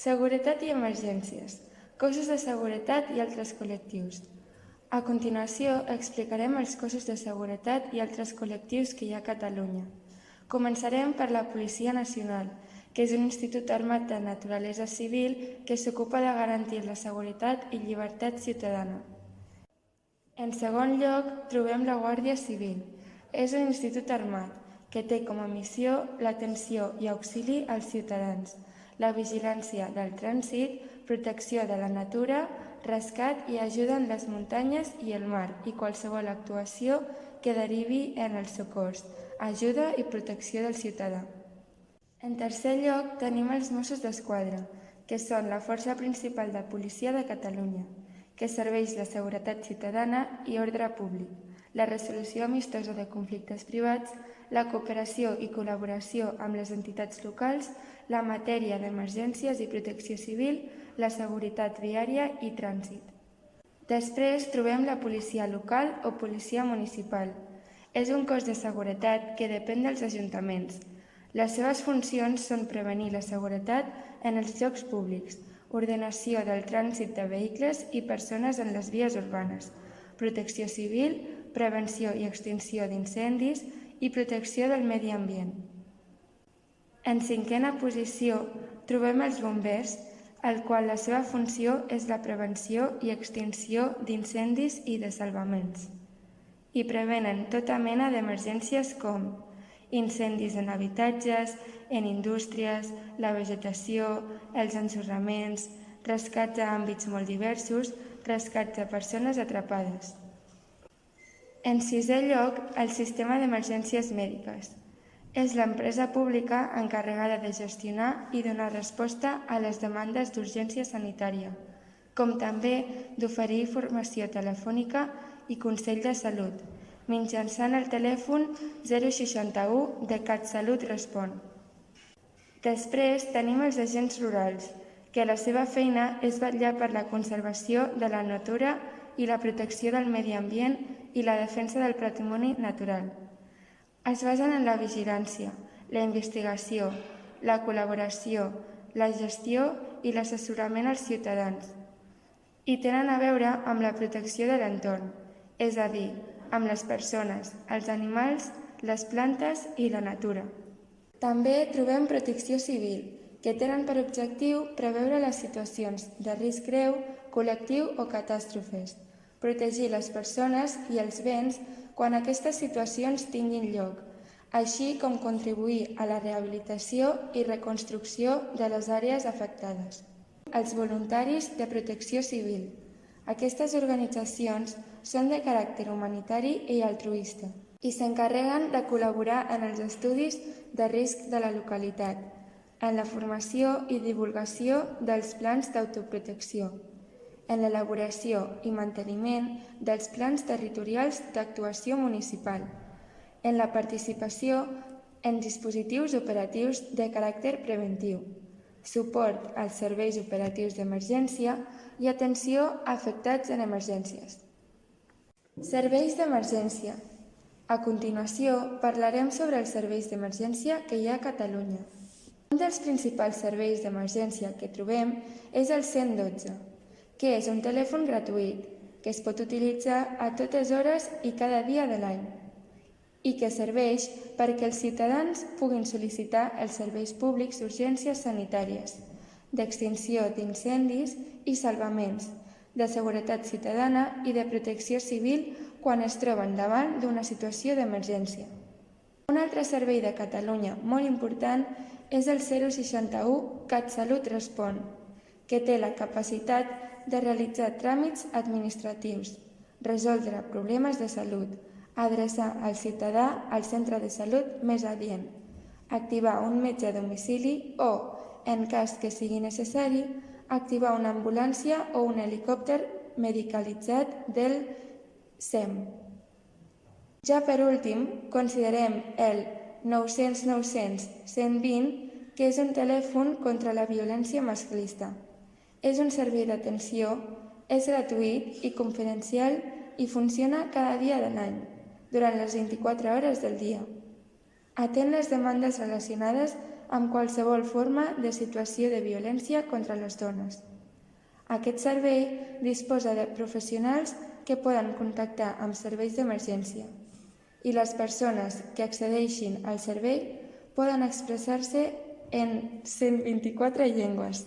Seguretat i emergències, cossos de seguretat i altres col·lectius. A continuació, explicarem els cossos de seguretat i altres col·lectius que hi ha a Catalunya. Començarem per la Policia Nacional, que és un institut armat de naturalesa civil que s'ocupa de garantir la seguretat i llibertat ciutadana. En segon lloc, trobem la Guàrdia Civil. És un institut armat que té com a missió l'atenció i auxili als ciutadans, la vigilància del trànsit, protecció de la natura, rescat i ajuda en les muntanyes i el mar i qualsevol actuació que derivi en els socors, ajuda i protecció del ciutadà. En tercer lloc, tenim els Mossos d'Esquadra, que són la força principal de policia de Catalunya, que serveix la seguretat ciutadana i ordre públic, la resolució amistosa de conflictes privats, la cooperació i col·laboració amb les entitats locals, la matèria d'emergències i protecció civil, la seguretat viària i trànsit. Després trobem la policia local o policia municipal. És un cos de seguretat que depèn dels ajuntaments. Les seves funcions són prevenir la seguretat en els llocs públics, ordenació del trànsit de vehicles i persones en les vies urbanes, protecció civil, prevenció i extinció d'incendis i protecció del medi ambient. En cinquena posició trobem els bombers, el qual la seva funció és la prevenció i extinció d'incendis i de salvaments. I prevenen tota mena d'emergències com incendis en habitatges, en indústries, la vegetació, els ensorraments, rescats a àmbits molt diversos, rescats de persones atrapades. En sisè lloc, el sistema d'emergències mèdiques. És l'empresa pública encarregada de gestionar i donar resposta a les demandes d'urgència sanitària, com també d'oferir informació telefònica i consell de salut, mitjançant el telèfon 061 de CatSalut Respon. Després tenim els agents rurals, que la seva feina és vetllar per la conservació de la natura i la protecció del medi ambient i la defensa del patrimoni natural. Es basen en la vigilància, la investigació, la col·laboració, la gestió i l'assessorament als ciutadans. I tenen a veure amb la protecció de l'entorn, és a dir, amb les persones, els animals, les plantes i la natura. També trobem protecció civil, que tenen per objectiu preveure les situacions de risc greu, col·lectiu o catàstrofes, protegir les persones i els béns quan aquestes situacions tinguin lloc, així com contribuir a la rehabilitació i reconstrucció de les àrees afectades. Els voluntaris de protecció civil. Aquestes organitzacions són de caràcter humanitari i altruista i s'encarreguen de col·laborar en els estudis de risc de la localitat, en la formació i divulgació dels plans d'autoprotecció, en l'elaboració i manteniment dels plans territorials d'actuació municipal, en la participació en dispositius operatius de caràcter preventiu, suport als serveis operatius d'emergència i atenció a afectats en emergències. Serveis d'emergència. A continuació, parlarem sobre els serveis d'emergència que hi ha a Catalunya. Un dels principals serveis d'emergència que trobem és el 112, que és un telèfon gratuït que es pot utilitzar a totes hores i cada dia de l'any i que serveix perquè els ciutadans puguin sol·licitar els serveis públics d'urgències sanitàries, d'extinció d'incendis i salvaments, de seguretat ciutadana i de protecció civil quan es troben davant d'una situació d'emergència. Un altre servei de Catalunya molt important és el 061 CatSalut Respon, que té la capacitat de realitzar tràmits administratius, resoldre problemes de salut, adreçar el ciutadà al centre de salut més adient, activar un metge a domicili o, en cas que sigui necessari, activar una ambulància o un helicòpter medicalitzat del SEM. Ja per últim, considerem el 900 900 120, que és un telèfon contra la violència masclista. És un servei d'atenció, és gratuït i confidencial i funciona cada dia de l'any, durant les 24 hores del dia. Atén les demandes relacionades amb qualsevol forma de situació de violència contra les dones. Aquest servei disposa de professionals que poden contactar amb serveis d'emergència i les persones que accedeixin al servei poden expressar-se en 124 llengües.